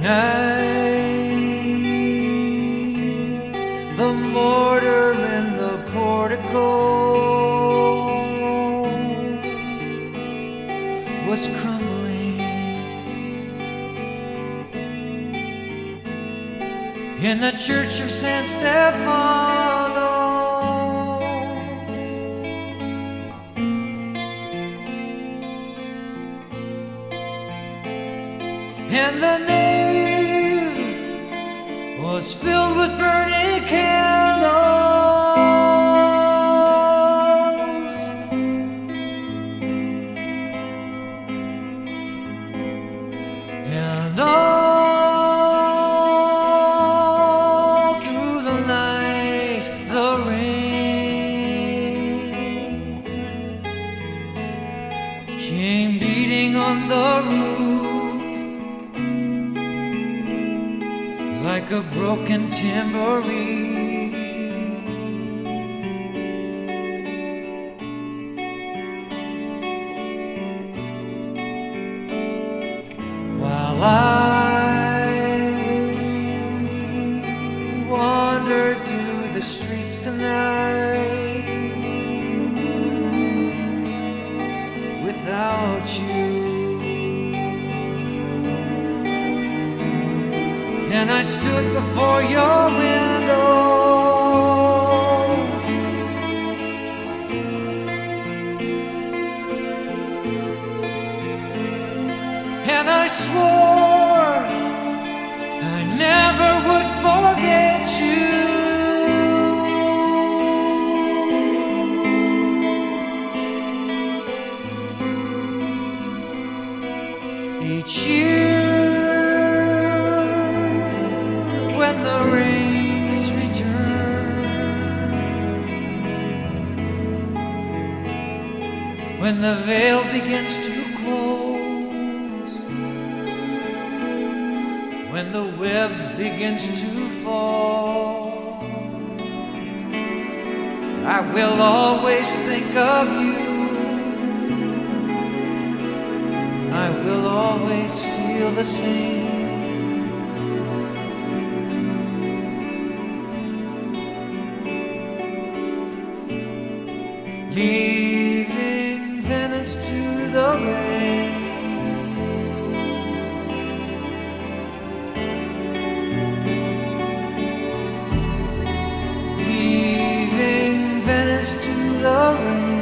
night, the mortar in the portico was crumbling in the church of San Stefano. And the nave was filled with burning candles, and all through the night the rain came beating on the roof like a broken tambourine. While I wandered through the streets tonight without you, and I stood before your window, and I swore I never would forget you. Each year when the rains return, when the veil begins to close, when the web begins to fall, I will always think of you. I will always feel the same. Leaving Venice to the rain, leaving Venice to the rain,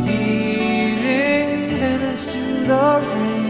leaving Venice to the rain.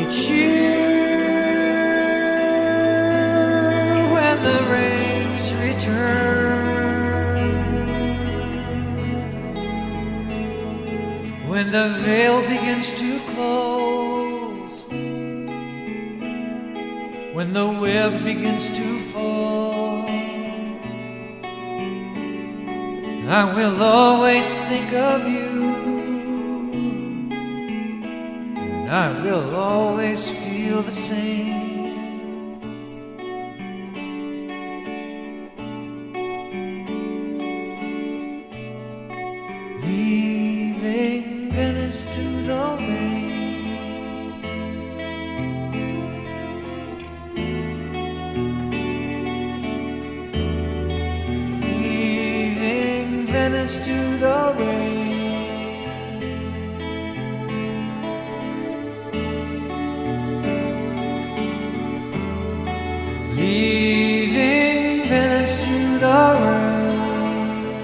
Each year when the rains return, when the veil begins to close, when the web begins to fall, I will always think of you, and I will always feel the same. Leaving Venice to the rain, leaving Venice to the rain. Leave rain,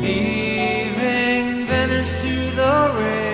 leaving Venice to the rain.